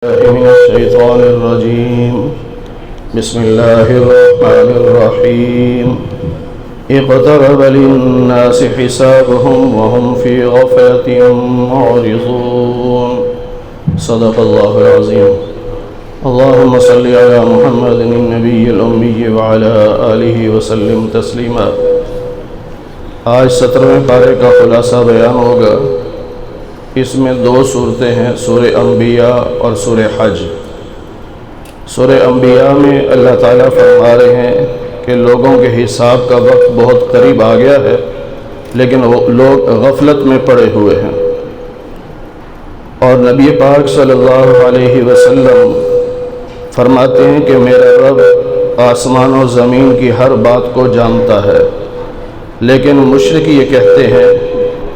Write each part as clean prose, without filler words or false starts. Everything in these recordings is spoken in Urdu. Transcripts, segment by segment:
من الشيطان الرجيم بسم الله الرحمن الرحيم اقترب للناس حسابهم وهم في غفلة معرضون صدق الله العظيم اللهم صل على محمد النبي الأمي وعلى آله وسلم تسليما۔ آج 17ویں پارے کا خلاصہ بیان ہوگا۔ اس میں دو صورتیں ہیں، سورہ انبیاء اور سورہ حج۔ سورہ انبیاء میں اللہ تعالیٰ فرما رہے ہیں کہ لوگوں کے حساب کا وقت بہت قریب آ گیا ہے، لیکن وہ لوگ غفلت میں پڑے ہوئے ہیں۔ اور نبی پاک صلی اللہ علیہ وسلم فرماتے ہیں کہ میرا رب آسمان و زمین کی ہر بات کو جانتا ہے، لیکن مشرک یہ کہتے ہیں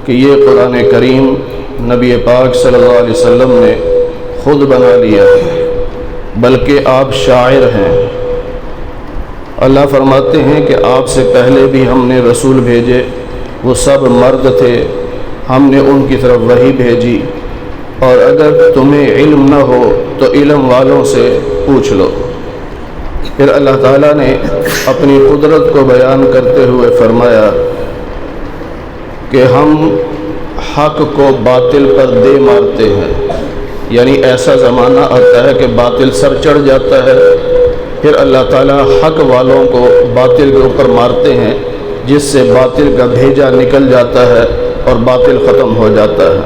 کہ یہ قرآن کریم نبی پاک صلی اللہ علیہ وسلم نے خود بنا لیا ہے، بلکہ آپ شاعر ہیں۔ اللہ فرماتے ہیں کہ آپ سے پہلے بھی ہم نے رسول بھیجے، وہ سب مرد تھے، ہم نے ان کی طرف وحی بھیجی، اور اگر تمہیں علم نہ ہو تو علم والوں سے پوچھ لو۔ پھر اللہ تعالیٰ نے اپنی قدرت کو بیان کرتے ہوئے فرمایا کہ ہم حق کو باطل پر دے مارتے ہیں، یعنی ایسا زمانہ آتا ہے کہ باطل سر چڑھ جاتا ہے، پھر اللہ تعالیٰ حق والوں کو باطل کے اوپر مارتے ہیں، جس سے باطل کا بھیجا نکل جاتا ہے اور باطل ختم ہو جاتا ہے۔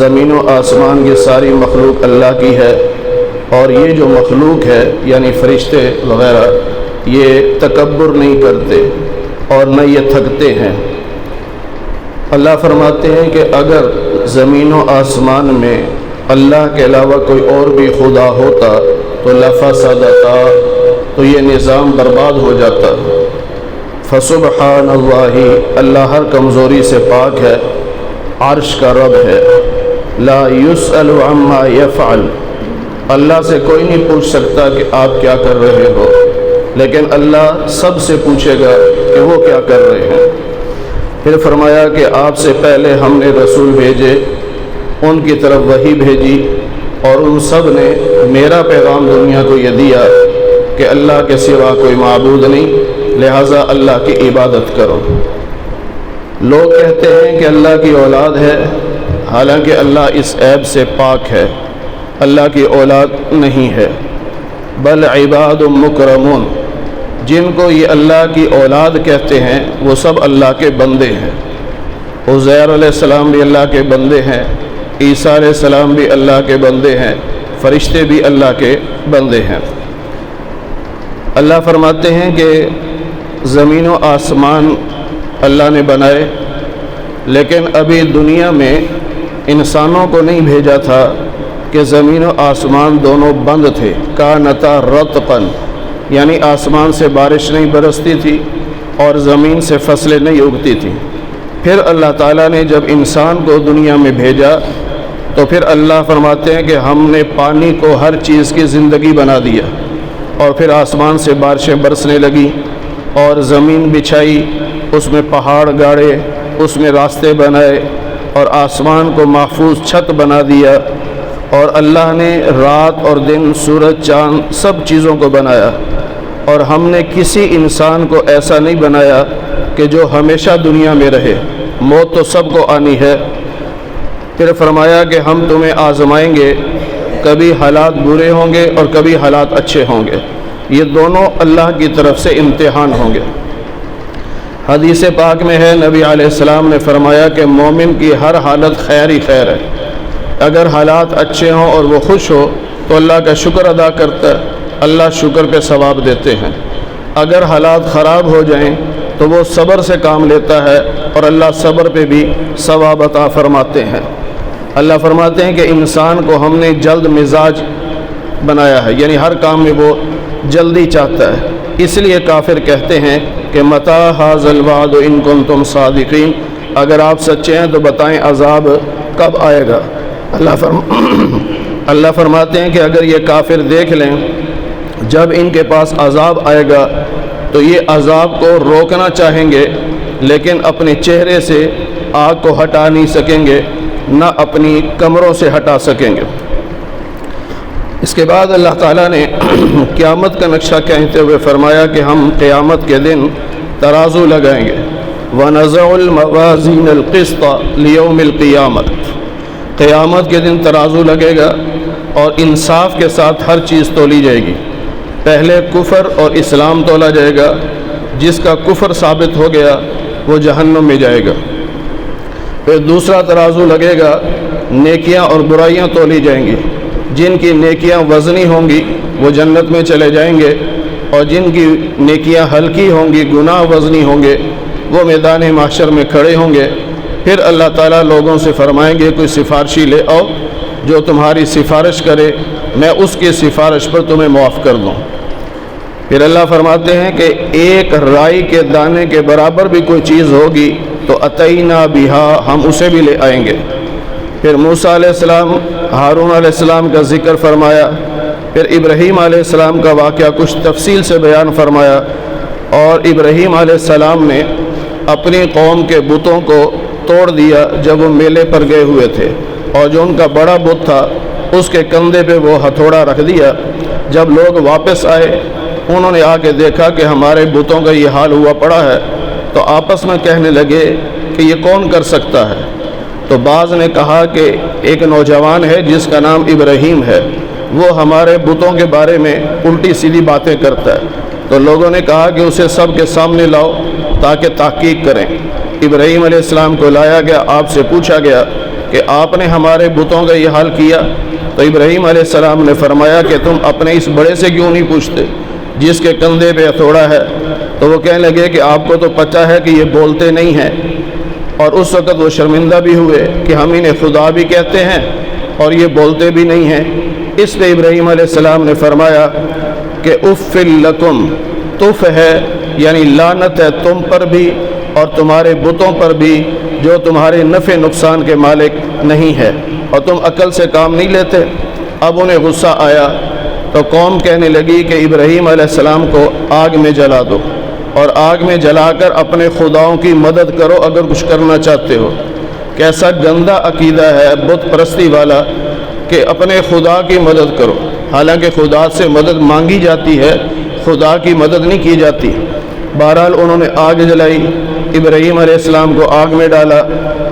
زمین و آسمان کی ساری مخلوق اللہ کی ہے، اور یہ جو مخلوق ہے یعنی فرشتے وغیرہ یہ تکبر نہیں کرتے اور نہ یہ تھکتے ہیں۔ اللہ فرماتے ہیں کہ اگر زمین و آسمان میں اللہ کے علاوہ کوئی اور بھی خدا ہوتا تو لفسدتا، تو یہ نظام برباد ہو جاتا۔ فسبحان اللہ، اللہ ہر کمزوری سے پاک ہے، عرش کا رب ہے۔ لا یسأل عما یفعل، اللہ سے کوئی نہیں پوچھ سکتا کہ آپ کیا کر رہے ہو، لیکن اللہ سب سے پوچھے گا کہ وہ کیا کر رہے ہیں۔ پھر فرمایا کہ آپ سے پہلے ہم نے رسول بھیجے، ان کی طرف وحی بھیجی، اور ان سب نے میرا پیغام دنیا کو یہ دیا کہ اللہ کے سوا کوئی معبود نہیں، لہٰذا اللہ کی عبادت کرو۔ لوگ کہتے ہیں کہ اللہ کی اولاد ہے، حالانکہ اللہ اس عیب سے پاک ہے، اللہ کی اولاد نہیں ہے۔ بل عباد مکرمون، جن کو یہ اللہ کی اولاد کہتے ہیں وہ سب اللہ کے بندے ہیں۔ عزیر علیہ السلام بھی اللہ کے بندے ہیں، عیسیٰ علیہ السلام بھی اللہ کے بندے ہیں، فرشتے بھی اللہ کے بندے ہیں۔ اللہ فرماتے ہیں کہ زمین و آسمان اللہ نے بنائے، لیکن ابھی دنیا میں انسانوں کو نہیں بھیجا تھا کہ زمین و آسمان دونوں بند تھے۔ کانتا رتقا، یعنی آسمان سے بارش نہیں برستی تھی اور زمین سے فصلیں نہیں اگتی تھیں۔ پھر اللہ تعالیٰ نے جب انسان کو دنیا میں بھیجا تو پھر اللہ فرماتے ہیں کہ ہم نے پانی کو ہر چیز کی زندگی بنا دیا، اور پھر آسمان سے بارشیں برسنے لگی اور زمین بچھائی، اس میں پہاڑ گاڑے، اس میں راستے بنائے، اور آسمان کو محفوظ چھت بنا دیا، اور اللہ نے رات اور دن، سورج، چاند، سب چیزوں کو بنایا، اور ہم نے کسی انسان کو ایسا نہیں بنایا کہ جو ہمیشہ دنیا میں رہے، موت تو سب کو آنی ہے۔ پھر فرمایا کہ ہم تمہیں آزمائیں گے، کبھی حالات برے ہوں گے اور کبھی حالات اچھے ہوں گے، یہ دونوں اللہ کی طرف سے امتحان ہوں گے۔ حدیث پاک میں ہے، نبی علیہ السلام نے فرمایا کہ مومن کی ہر حالت خیر ہی خیر ہے، اگر حالات اچھے ہوں اور وہ خوش ہو تو اللہ کا شکر ادا کرتا ہے، اللہ شکر پہ ثواب دیتے ہیں۔ اگر حالات خراب ہو جائیں تو وہ صبر سے کام لیتا ہے، اور اللہ صبر پہ بھی ثواب عطا فرماتے ہیں۔ اللہ فرماتے ہیں کہ انسان کو ہم نے جلد مزاج بنایا ہے، یعنی ہر کام میں وہ جلدی چاہتا ہے، اس لیے کافر کہتے ہیں کہ متی ھذا الوعد ان کنتم صادقین، اگر آپ سچے ہیں تو بتائیں عذاب کب آئے گا۔ اللہ فرماتے ہیں کہ اگر یہ کافر دیکھ لیں جب ان کے پاس عذاب آئے گا تو یہ عذاب کو روکنا چاہیں گے، لیکن اپنے چہرے سے آگ کو ہٹا نہیں سکیں گے، نہ اپنی کمروں سے ہٹا سکیں گے۔ اس کے بعد اللہ تعالیٰ نے قیامت کا نقشہ کہتے ہوئے فرمایا کہ ہم قیامت کے دن ترازو لگائیں گے وَنَزَعُ الْمَوَازِينَ الْقِسْطَ لِيَوْمِ الْقِيَامَةِ، قیامت کے دن ترازو لگے گا اور انصاف کے ساتھ ہر چیز تولی جائے گی۔ پہلے کفر اور اسلام تولا جائے گا، جس کا کفر ثابت ہو گیا وہ جہنم میں جائے گا۔ پھر دوسرا ترازو لگے گا، نیکیاں اور برائیاں تولی جائیں گی، جن کی نیکیاں وزنی ہوں گی وہ جنت میں چلے جائیں گے، اور جن کی نیکیاں ہلکی ہوں گی، گناہ وزنی ہوں گے، وہ میدان محشر میں کھڑے ہوں گے۔ پھر اللہ تعالیٰ لوگوں سے فرمائیں گے کوئی سفارشی لے آؤ جو تمہاری سفارش کرے، میں اس کی سفارش پر تمہیں معاف کر دوں۔ پھر اللہ فرماتے ہیں کہ ایک رائی کے دانے کے برابر بھی کوئی چیز ہوگی تو اتینا بہا، ہم اسے بھی لے آئیں گے۔ پھر موسیٰ علیہ السلام، ہارون علیہ السلام کا ذکر فرمایا، پھر ابراہیم علیہ السلام کا واقعہ کچھ تفصیل سے بیان فرمایا، اور ابراہیم علیہ السلام نے اپنی قوم کے بتوں کو توڑ دیا جب وہ میلے پر گئے ہوئے تھے، اور جو ان کا بڑا بت تھا اس کے کندھے پہ وہ ہتھوڑا رکھ دیا۔ جب لوگ واپس آئے انہوں نے آ کے دیکھا کہ ہمارے بتوں کا یہ حال ہوا پڑا ہے، تو آپس میں کہنے لگے کہ یہ کون کر سکتا ہے؟ تو بعض نے کہا کہ ایک نوجوان ہے جس کا نام ابراہیم ہے، وہ ہمارے بتوں کے بارے میں الٹی سیدھی باتیں کرتا ہے۔ تو لوگوں نے کہا کہ اسے سب کے سامنے لاؤ تاکہ تحقیق کریں۔ ابراہیم علیہ السلام کو لایا گیا، آپ سے پوچھا گیا کہ آپ نے ہمارے بتوں کا یہ حال کیا؟ تو ابراہیم علیہ السلام نے فرمایا کہ تم اپنے اس بڑے سے کیوں نہیں پوچھتے جس کے کندھے پہ ہتھوڑا ہے؟ تو وہ کہنے لگے کہ آپ کو تو پتہ ہے کہ یہ بولتے نہیں ہیں، اور اس وقت وہ شرمندہ بھی ہوئے کہ ہم انہیں خدا بھی کہتے ہیں اور یہ بولتے بھی نہیں ہیں۔ اس پہ ابراہیم علیہ السلام نے فرمایا کہ اف لکم، تف ہے یعنی لعنت ہے تم پر بھی اور تمہارے بتوں پر بھی جو تمہارے نفع نقصان کے مالک نہیں ہے، اور تم عقل سے کام نہیں لیتے۔ اب انہیں غصہ آیا تو قوم کہنے لگی کہ ابراہیم علیہ السلام کو آگ میں جلا دو، اور آگ میں جلا کر اپنے خداؤں کی مدد کرو اگر کچھ کرنا چاہتے ہو۔ کیسا گندا عقیدہ ہے بت پرستی والا کہ اپنے خدا کی مدد کرو، حالانکہ خدا سے مدد مانگی جاتی ہے، خدا کی مدد نہیں کی جاتی۔ بہرحال انہوں نے آگ جلائی، ابراہیم علیہ السلام کو آگ میں ڈالا۔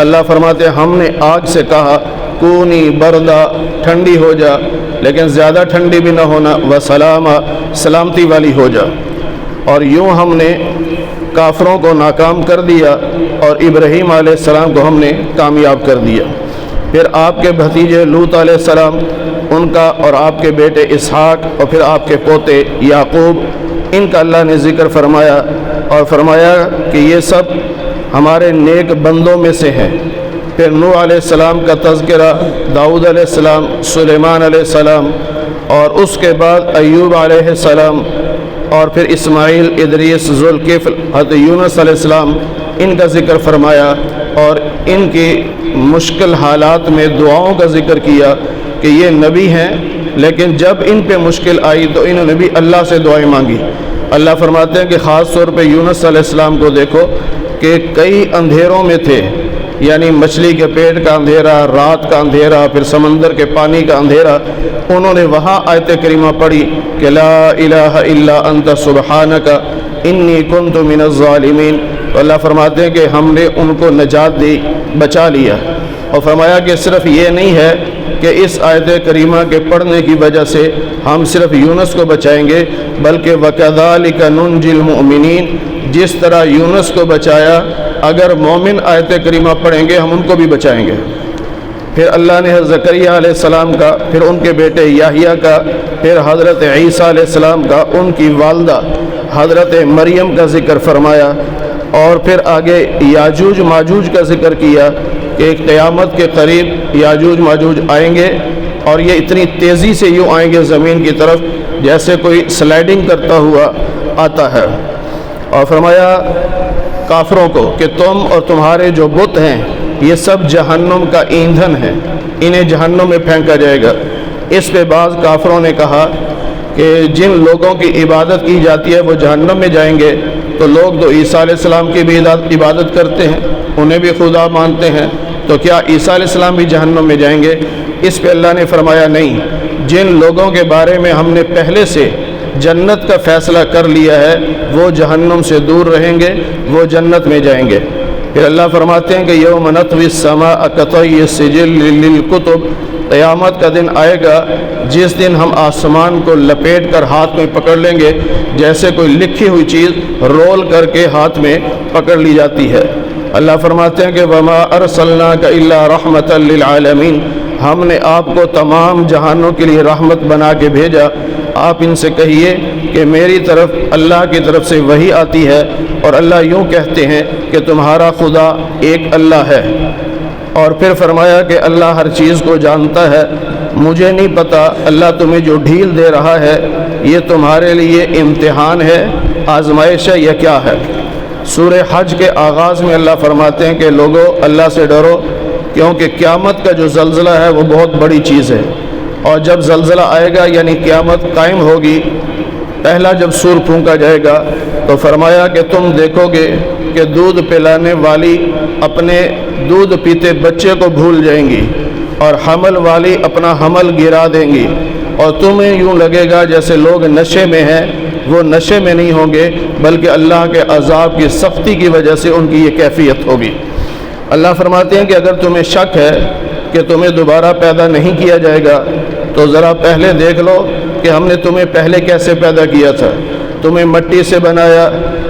اللہ فرماتے ہم نے آگ سے کہا کونی بردا، ٹھنڈی ہو جا، لیکن زیادہ ٹھنڈی بھی نہ ہونا، وسلامہ، سلامتی والی ہو جا۔ اور یوں ہم نے کافروں کو ناکام کر دیا اور ابراہیم علیہ السلام کو ہم نے کامیاب کر دیا۔ پھر آپ کے بھتیجے لوط علیہ السلام، ان کا اور آپ کے بیٹے اسحاق، اور پھر آپ کے پوتے یعقوب، ان کا اللہ نے ذکر فرمایا اور فرمایا کہ یہ سب ہمارے نیک بندوں میں سے ہیں۔ پھر نوح علیہ السلام کا تذکرہ، داؤد علیہ السلام، سلیمان علیہ السلام، اور اس کے بعد ایوب علیہ السلام، اور پھر اسماعیل، ادریس، ذوالکفل، حضرت یونس علیہ السلام، ان کا ذکر فرمایا، اور ان کی مشکل حالات میں دعاؤں کا ذکر کیا کہ یہ نبی ہیں، لیکن جب ان پہ مشکل آئی تو انہوں نے بھی اللہ سے دعائیں مانگی۔ اللہ فرماتے ہیں کہ خاص طور پہ یونس علیہ السلام کو دیکھو کہ کئی اندھیروں میں تھے، یعنی مچھلی کے پیٹ کا اندھیرا، رات کا اندھیرا، پھر سمندر کے پانی کا اندھیرا۔ انہوں نے وہاں آیت کریمہ پڑھی کہ لا الہ الا انت سبحانک انی کنت من الظالمین۔ تو اللہ فرماتے ہیں کہ ہم نے ان کو نجات دی، بچا لیا، اور فرمایا کہ صرف یہ نہیں ہے کہ اس آیت کریمہ کے پڑھنے کی وجہ سے ہم صرف یونس کو بچائیں گے، بلکہ وَكَذَلِكَ نُنْجِي الْمُؤْمِنِينَ، جس طرح یونس کو بچایا، اگر مومن آیت کریمہ پڑھیں گے ہم ان کو بھی بچائیں گے۔ پھر اللہ نے حضرت زکریا علیہ السلام کا، پھر ان کے بیٹے یحییٰ کا، پھر حضرت عیسیٰ علیہ السلام کا، ان کی والدہ حضرت مریم کا ذکر فرمایا، اور پھر آگے یاجوج ماجوج کا ذکر کیا کہ قیامت کے قریب یاجوج ماجوج آئیں گے، اور یہ اتنی تیزی سے یوں آئیں گے زمین کی طرف جیسے کوئی سلائڈنگ کرتا ہوا آتا ہے۔ اور فرمایا کافروں کو کہ تم اور تمہارے جو بت ہیں یہ سب جہنم کا ایندھن ہے، انہیں جہنم میں پھینکا جائے گا۔ اس پہ بعض کافروں نے کہا کہ جن لوگوں کی عبادت کی جاتی ہے وہ جہنم میں جائیں گے، تو لوگ تو عیسیٰ علیہ السلام کی بھی عبادت کرتے ہیں، انہیں بھی خدا مانتے ہیں، تو کیا عیسیٰ علیہ السلام بھی جہنم میں جائیں گے؟ اس پہ اللہ نے فرمایا نہیں، جن لوگوں کے بارے میں ہم نے پہلے سے جنت کا فیصلہ کر لیا ہے وہ جہنم سے دور رہیں گے، وہ جنت میں جائیں گے۔ پھر اللہ فرماتے ہیں کہ یوم نطوی السماء کطی السجل للکتب، قیامت کا دن آئے گا جس دن ہم آسمان کو لپیٹ کر ہاتھ میں پکڑ لیں گے، جیسے کوئی لکھی ہوئی چیز رول کر کے ہاتھ میں پکڑ لی جاتی ہے۔ اللہ فرماتے ہیں کہ وما ارسلناک الا رحمۃ للعالمین، ہم نے آپ کو تمام جہانوں کے لیے رحمت بنا کے بھیجا۔ آپ ان سے کہیے کہ میری طرف اللہ کی طرف سے وحی آتی ہے، اور اللہ یوں کہتے ہیں کہ تمہارا خدا ایک اللہ ہے۔ اور پھر فرمایا کہ اللہ ہر چیز کو جانتا ہے، مجھے نہیں پتہ اللہ تمہیں جو ڈھیل دے رہا ہے یہ تمہارے لیے امتحان ہے، آزمائش ہے یا کیا ہے۔ سورہ حج کے آغاز میں اللہ فرماتے ہیں کہ لوگو اللہ سے ڈرو، کیونکہ قیامت کا جو زلزلہ ہے وہ بہت بڑی چیز ہے، اور جب زلزلہ آئے گا یعنی قیامت قائم ہوگی، پہلا جب سور پھونکا جائے گا تو فرمایا کہ تم دیکھو گے کہ دودھ پلانے والی اپنے دودھ پیتے بچے کو بھول جائیں گی، اور حمل والی اپنا حمل گرا دیں گی، اور تمہیں یوں لگے گا جیسے لوگ نشے میں ہیں۔ وہ نشے میں نہیں ہوں گے بلکہ اللہ کے عذاب کی سختی کی وجہ سے ان کی یہ کیفیت ہوگی۔ اللہ فرماتے ہیں کہ اگر تمہیں شک ہے کہ تمہیں دوبارہ پیدا نہیں کیا جائے گا تو ذرا پہلے دیکھ لو کہ ہم نے تمہیں پہلے کیسے پیدا کیا تھا۔ تمہیں مٹی سے بنایا،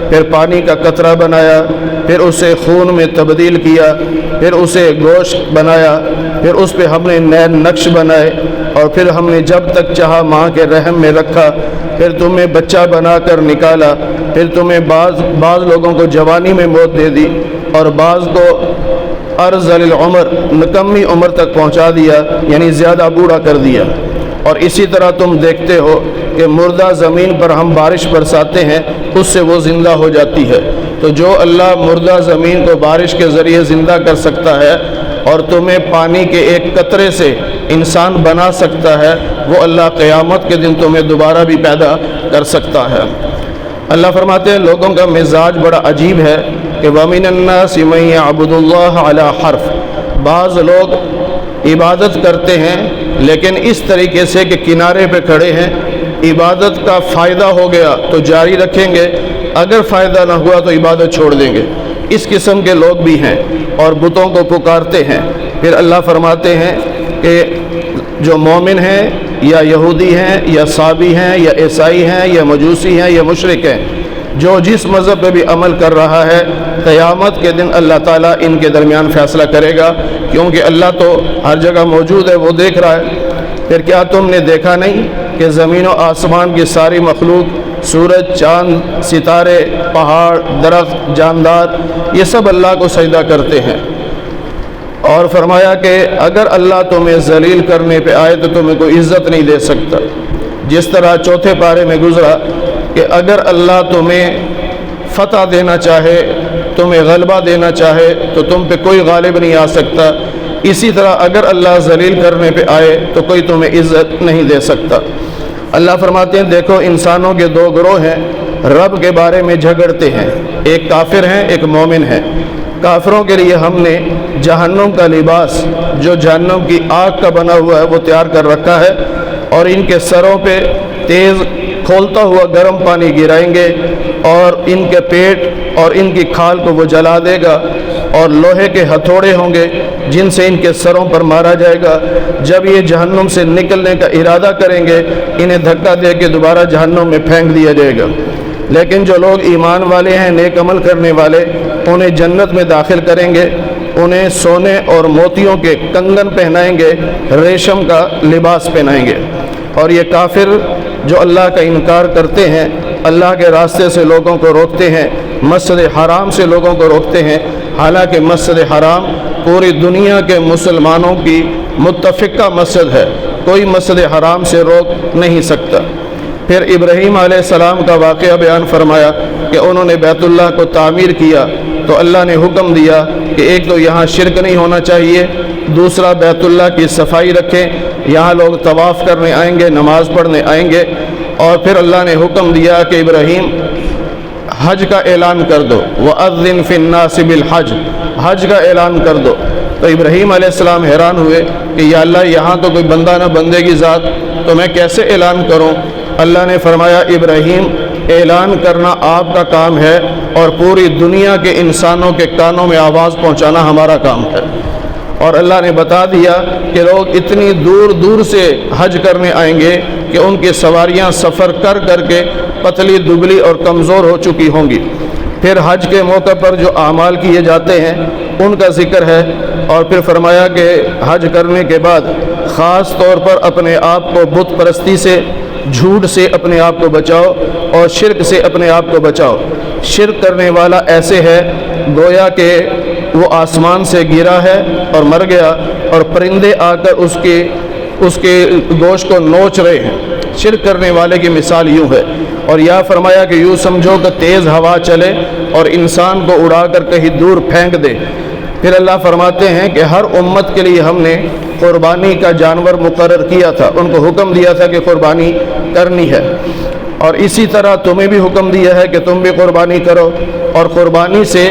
پھر پانی کا قطرہ بنایا، پھر اسے خون میں تبدیل کیا، پھر اسے گوشت بنایا، پھر اس پہ ہم نے نئے نقش بنائے، اور پھر ہم نے جب تک چاہا ماں کے رحم میں رکھا، پھر تمہیں بچہ بنا کر نکالا، پھر تمہیں بعض لوگوں کو جوانی میں موت دے دی، اور بعض کو ارذل العمر نکمی عمر تک پہنچا دیا، یعنی زیادہ بوڑھا کر دیا۔ اور اسی طرح تم دیکھتے ہو کہ مردہ زمین پر ہم بارش برساتے ہیں، اس سے وہ زندہ ہو جاتی ہے۔ تو جو اللہ مردہ زمین کو بارش کے ذریعے زندہ کر سکتا ہے اور تمہیں پانی کے ایک قطرے سے انسان بنا سکتا ہے، وہ اللہ قیامت کے دن تمہیں دوبارہ بھی پیدا کر سکتا ہے۔ اللہ فرماتے ہیں لوگوں کا مزاج بڑا عجیب ہے کہ وَمِنَ النَّاسِ مَن يَعْبُدُ اللَّهَ عَلَى حَرْفٍ، بعض لوگ عبادت کرتے ہیں لیکن اس طریقے سے کہ کنارے پہ کھڑے ہیں، عبادت کا فائدہ ہو گیا تو جاری رکھیں گے، اگر فائدہ نہ ہوا تو عبادت چھوڑ دیں گے۔ اس قسم کے لوگ بھی ہیں اور بتوں کو پکارتے ہیں۔ پھر اللہ فرماتے ہیں کہ جو مومن ہیں یا یہودی ہیں یا صابی ہیں یا عیسائی ہیں یا مجوسی ہیں یا مشرک ہیں، جو جس مذہب پہ بھی عمل کر رہا ہے، قیامت کے دن اللہ تعالیٰ ان کے درمیان فیصلہ کرے گا، کیونکہ اللہ تو ہر جگہ موجود ہے، وہ دیکھ رہا ہے۔ پھر کیا تم نے دیکھا نہیں کہ زمین و آسمان کی ساری مخلوق، سورج، چاند، ستارے، پہاڑ، درخت، جاندار، یہ سب اللہ کو سجدہ کرتے ہیں۔ اور فرمایا کہ اگر اللہ تمہیں ذلیل کرنے پہ آئے تو تمہیں کوئی عزت نہیں دے سکتا۔ جس طرح چوتھے پارے میں گزرا کہ اگر اللہ تمہیں فتح دینا چاہے، تمہیں غلبہ دینا چاہے تو تم پہ کوئی غالب نہیں آ سکتا، اسی طرح اگر اللہ ذلیل کرنے پہ آئے تو کوئی تمہیں عزت نہیں دے سکتا۔ اللہ فرماتے ہیں دیکھو انسانوں کے دو گروہ ہیں، رب کے بارے میں جھگڑتے ہیں، ایک کافر ہیں ایک مومن ہیں۔ کافروں کے لیے ہم نے جہنم کا لباس جو جہنم کی آگ کا بنا ہوا ہے وہ تیار کر رکھا ہے، اور ان کے سروں پہ تیز کھولتا ہوا گرم پانی گرائیں گے، اور ان کے پیٹ اور ان کی کھال کو وہ جلا دے گا، اور لوہے کے ہتھوڑے ہوں گے جن سے ان کے سروں پر مارا جائے گا۔ جب یہ جہنم سے نکلنے کا ارادہ کریں گے، انہیں دھکا دے کے دوبارہ جہنم میں پھینک دیا جائے گا۔ لیکن جو لوگ ایمان والے ہیں، نیک عمل کرنے والے، انہیں جنت میں داخل کریں گے، انہیں سونے اور موتیوں کے کنگن پہنائیں گے، ریشم کا لباس پہنائیں گے۔ اور یہ کافر جو اللہ کا انکار کرتے ہیں، اللہ کے راستے سے لوگوں کو روکتے ہیں، مسجد حرام سے لوگوں کو روکتے ہیں، حالانکہ مسجد حرام پوری دنیا کے مسلمانوں کی متفقہ مسجد ہے، کوئی مسجد حرام سے روک نہیں سکتا۔ پھر ابراہیم علیہ السلام کا واقعہ بیان فرمایا کہ انہوں نے بیت اللہ کو تعمیر کیا تو اللہ نے حکم دیا کہ ایک تو یہاں شرک نہیں ہونا چاہیے، دوسرا بیت اللہ کی صفائی رکھیں، یہاں لوگ طواف کرنے آئیں گے، نماز پڑھنے آئیں گے۔ اور پھر اللہ نے حکم دیا کہ ابراہیم حج کا اعلان کر دو، وَأَذِّن فِي النَّاسِ بِالْحَجِّ، حج کا اعلان کر دو۔ تو ابراہیم علیہ السلام حیران ہوئے کہ یا اللہ یہاں تو کوئی بندہ نہ بندے کی ذات، تو میں کیسے اعلان کروں؟ اللہ نے فرمایا ابراہیم اعلان کرنا آپ کا کام ہے اور پوری دنیا کے انسانوں کے کانوں میں آواز پہنچانا ہمارا کام ہے۔ اور اللہ نے بتا دیا کہ لوگ اتنی دور دور سے حج کرنے آئیں گے کہ ان کی سواریاں سفر کر کر کے پتلی دبلی اور کمزور ہو چکی ہوں گی۔ پھر حج کے موقع پر جو اعمال کیے جاتے ہیں ان کا ذکر ہے، اور پھر فرمایا کہ حج کرنے کے بعد خاص طور پر اپنے آپ کو بت پرستی سے، جھوٹ سے اپنے آپ کو بچاؤ اور شرک سے اپنے آپ کو بچاؤ۔ شرک کرنے والا ایسے ہے گویا کہ وہ آسمان سے گرا ہے اور مر گیا اور پرندے آ کر اس کے گوشت کو نوچ رہے ہیں۔ شرک کرنے والے کی مثال یوں ہے۔ اور یا فرمایا کہ یوں سمجھو کہ تیز ہوا چلے اور انسان کو اڑا کر کہیں دور پھینک دے۔ پھر اللہ فرماتے ہیں کہ ہر امت کے لیے ہم نے قربانی کا جانور مقرر کیا تھا، ان کو حکم دیا تھا کہ قربانی کرنی ہے، اور اسی طرح تمہیں بھی حکم دیا ہے کہ تم بھی قربانی کرو۔ اور قربانی سے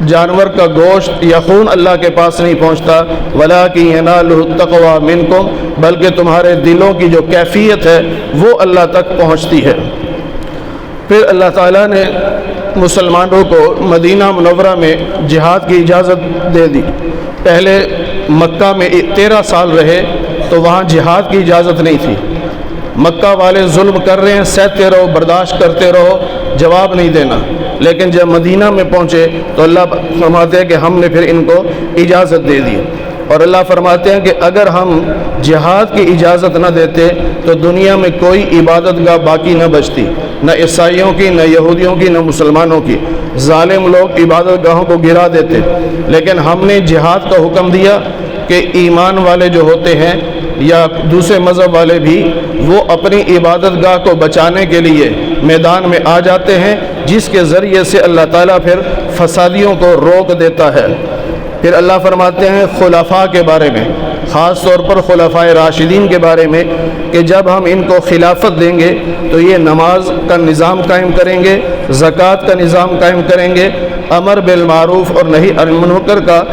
جانور کا گوشت یا خون اللہ کے پاس نہیں پہنچتا، وَلَٰكِن يَنَالُهُ التَّقْوَىٰ مِنكُمْ، بلکہ تمہارے دلوں کی جو کیفیت ہے وہ اللہ تک پہنچتی ہے۔ پھر اللہ تعالیٰ نے مسلمانوں کو مدینہ منورہ میں جہاد کی اجازت دے دی۔ پہلے مکہ میں 13 سال رہے تو وہاں جہاد کی اجازت نہیں تھی۔ مکہ والے ظلم کر رہے ہیں، سہتے رہو، برداشت کرتے رہو، جواب نہیں دینا۔ لیکن جب مدینہ میں پہنچے تو اللہ فرماتے ہیں کہ ہم نے پھر ان کو اجازت دے دی، اور اللہ فرماتے ہیں کہ اگر ہم جہاد کی اجازت نہ دیتے تو دنیا میں کوئی عبادت گاہ باقی نہ بچتی، نہ عیسائیوں کی، نہ یہودیوں کی، نہ مسلمانوں کی۔ ظالم لوگ عبادت گاہوں کو گرا دیتے، لیکن ہم نے جہاد کا حکم دیا کہ ایمان والے جو ہوتے ہیں یا دوسرے مذہب والے بھی، وہ اپنی عبادت گاہ کو بچانے کے لیے میدان میں آ جاتے ہیں، جس کے ذریعے سے اللہ تعالیٰ پھر فسادیوں کو روک دیتا ہے۔ پھر اللہ فرماتے ہیں خلفاء کے بارے میں، خاص طور پر خلفاء راشدین کے بارے میں، کہ جب ہم ان کو خلافت دیں گے تو یہ نماز کا نظام قائم کریں گے، زکوٰۃ کا نظام قائم کریں گے، امر بالمعروف اور نہی عن المنکر کا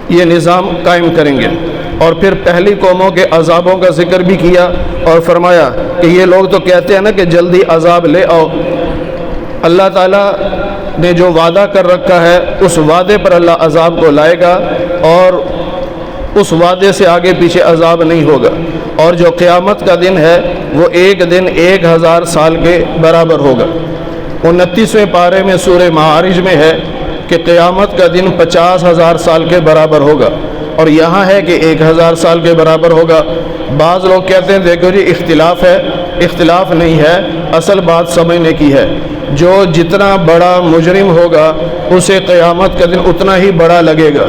یہ نظام قائم کریں گے۔ اور پھر پہلی قوموں کے عذابوں کا ذکر بھی کیا اور فرمایا کہ یہ لوگ تو کہتے ہیں نا کہ جلدی عذاب لے آؤ، اللہ تعالیٰ نے جو وعدہ کر رکھا ہے اس وعدے پر اللہ عذاب کو لائے گا، اور اس وعدے سے آگے پیچھے عذاب نہیں ہوگا۔ اور جو قیامت کا دن ہے وہ ایک دن 1000 سال کے برابر ہوگا۔ 29ویں پارے میں سورہ معارج میں ہے کہ قیامت کا دن 50,000 سال کے برابر ہوگا، اور یہاں ہے کہ 1000 سال کے برابر ہوگا۔ بعض لوگ کہتے ہیں دیکھو جی اختلاف ہے، اختلاف نہیں ہے، اصل بات سمجھنے کی ہے۔ جو جتنا بڑا مجرم ہوگا اسے قیامت کا دن اتنا ہی بڑا لگے گا۔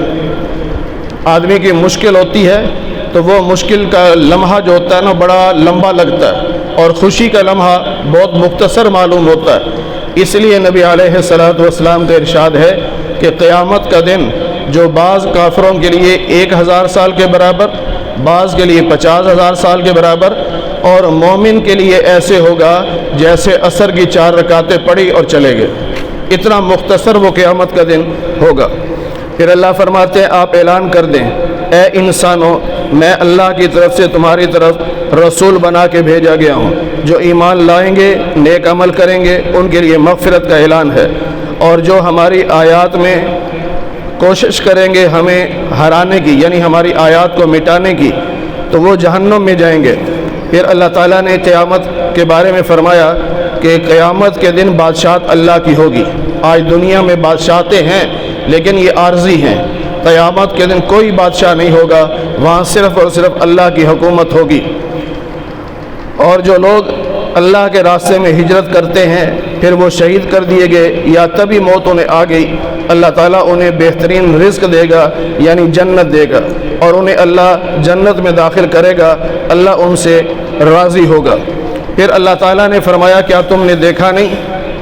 آدمی کی مشکل ہوتی ہے تو وہ مشکل کا لمحہ جو ہوتا ہے نا بڑا لمبا لگتا ہے، اور خوشی کا لمحہ بہت مختصر معلوم ہوتا ہے۔ اس لیے نبی علیہ الصلوۃ والسلام کا ارشاد ہے کہ قیامت کا دن جو بعض کافروں کے لیے 1000 سال کے برابر، بعض کے لیے 50,000 سال کے برابر، اور مومن کے لیے ایسے ہوگا جیسے عصر کی 4 رکعتیں پڑھی اور چلے گئے، اتنا مختصر وہ قیامت کا دن ہوگا۔ پھر اللہ فرماتے ہیں آپ اعلان کر دیں اے انسانوں، میں اللہ کی طرف سے تمہاری طرف رسول بنا کے بھیجا گیا ہوں، جو ایمان لائیں گے، نیک عمل کریں گے، ان کے لیے مغفرت کا اعلان ہے، اور جو ہماری آیات میں کوشش کریں گے ہمیں ہرانے کی، یعنی ہماری آیات کو مٹانے کی، تو وہ جہنم میں جائیں گے۔ پھر اللہ تعالیٰ نے قیامت کے بارے میں فرمایا کہ قیامت کے دن بادشاہت اللہ کی ہوگی۔ آج دنیا میں بادشاہتیں ہیں لیکن یہ عارضی ہیں، قیامت کے دن کوئی بادشاہ نہیں ہوگا، وہاں صرف اور صرف اللہ کی حکومت ہوگی۔ اور جو لوگ اللہ کے راستے میں ہجرت کرتے ہیں پھر وہ شہید کر دیے گئے یا تبھی موت انہیں آ گئی، اللہ تعالیٰ انہیں بہترین رزق دے گا، یعنی جنت دے گا، اور انہیں اللہ جنت میں داخل کرے گا، اللہ ان سے راضی ہوگا۔ پھر اللہ تعالیٰ نے فرمایا کیا تم نے دیکھا نہیں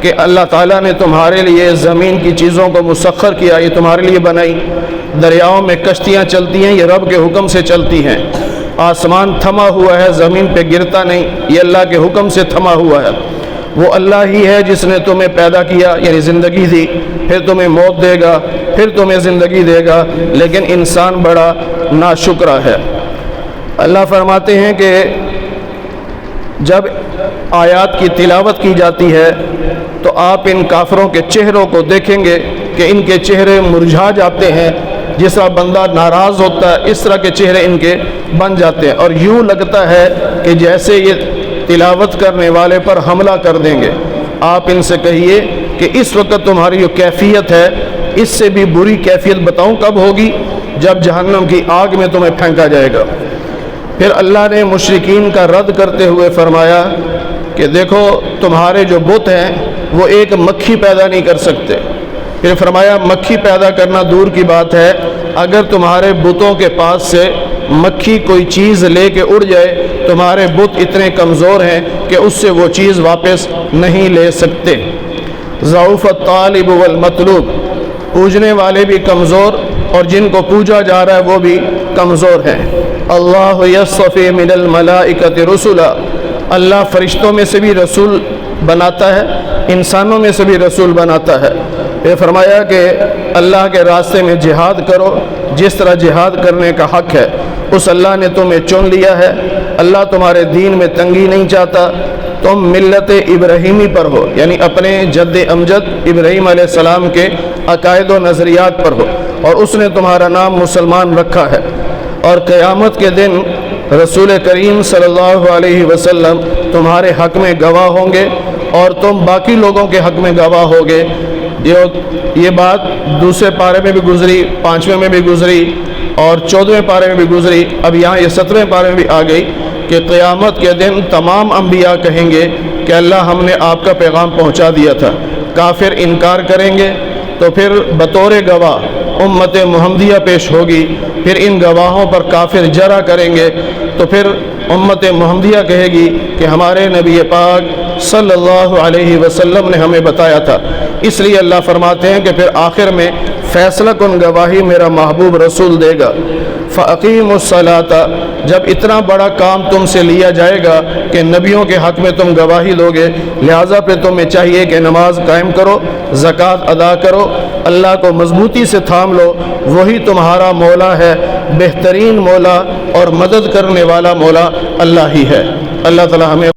کہ اللہ تعالیٰ نے تمہارے لیے زمین کی چیزوں کو مسخر کیا، یہ تمہارے لیے بنائی، دریاؤں میں کشتیاں چلتی ہیں، یہ رب کے حکم سے چلتی ہیں، آسمان تھما ہوا ہے، زمین پہ گرتا نہیں، یہ اللہ کے حکم سے تھما ہوا ہے، وہ اللہ ہی ہے جس نے تمہیں پیدا کیا یعنی زندگی دی، پھر تمہیں موت دے گا، پھر تمہیں زندگی دے گا، لیکن انسان بڑا ناشکرا ہے۔ اللہ فرماتے ہیں کہ جب آیات کی تلاوت کی جاتی ہے تو آپ ان کافروں کے چہروں کو دیکھیں گے کہ ان کے چہرے مرجھا جاتے ہیں، جس طرح بندہ ناراض ہوتا ہے اس طرح کے چہرے ان کے بن جاتے ہیں، اور یوں لگتا ہے کہ جیسے یہ تلاوت کرنے والے پر حملہ کر دیں گے۔ آپ ان سے کہیے کہ اس وقت تمہاری جو کیفیت ہے اس سے بھی بری کیفیت بتاؤں کب ہوگی؟ جب جہنم کی آگ میں تمہیں پھینکا جائے گا۔ پھر اللہ نے مشرکین کا رد کرتے ہوئے فرمایا کہ دیکھو تمہارے جو بت ہیں وہ ایک مکھی پیدا نہیں کر سکتے۔ پھر فرمایا مکھی پیدا کرنا دور کی بات ہے، اگر تمہارے بتوں کے پاس سے مکھی کوئی چیز لے کے اڑ جائے تمہارے بت اتنے کمزور ہیں کہ اس سے وہ چیز واپس نہیں لے سکتے۔ ضعف الطالب والمطلوب، پوجنے والے بھی کمزور اور جن کو پوجا جا رہا ہے وہ بھی کمزور ہیں۔ اللہ یصطفی من الملائکۃ رسلا، اللہ فرشتوں میں سے بھی رسول بناتا ہے، انسانوں میں سے بھی رسول بناتا ہے۔ یہ فرمایا کہ اللہ کے راستے میں جہاد کرو، جس طرح جہاد کرنے کا حق ہے اس اللہ نے تمہیں چن لیا ہے۔ اللہ تمہارے دین میں تنگی نہیں چاہتا، تم ملت ابراہیمی پر ہو، یعنی اپنے جد امجد ابراہیم علیہ السلام کے عقائد و نظریات پر ہو، اور اس نے تمہارا نام مسلمان رکھا ہے۔ اور قیامت کے دن رسول کریم صلی اللہ علیہ وسلم تمہارے حق میں گواہ ہوں گے اور تم باقی لوگوں کے حق میں گواہ ہوگے۔ یہ بات دوسرے پارے میں بھی گزری، 5ویں میں بھی گزری اور 14ویں پارے میں بھی گزری، اب یہاں یہ 17ویں پارے میں بھی آ گئی کہ قیامت کے دن تمام انبیاء کہیں گے کہ اللہ ہم نے آپ کا پیغام پہنچا دیا تھا۔ کافر انکار کریں گے تو پھر بطور گواہ امت محمدیہ پیش ہوگی، پھر ان گواہوں پر کافر جرا کریں گے تو پھر امت محمدیہ کہے گی کہ ہمارے نبی پاک صلی اللہ علیہ وسلم نے ہمیں بتایا تھا۔ اس لیے اللہ فرماتے ہیں کہ پھر آخر میں فیصلہ کن گواہی میرا محبوب رسول دے گا۔ فَأَقِيمُوا الصَّلَاةَ، جب اتنا بڑا کام تم سے لیا جائے گا کہ نبیوں کے حق میں تم گواہی دو گے، لہٰذا پھر تمہیں چاہیے کہ نماز قائم کرو، زکوٰۃ ادا کرو، اللہ کو مضبوطی سے تھام لو، وہی تمہارا مولا ہے، بہترین مولا اور مدد کرنے والا مولا اللہ ہی ہے۔ اللہ تعالی ہمیں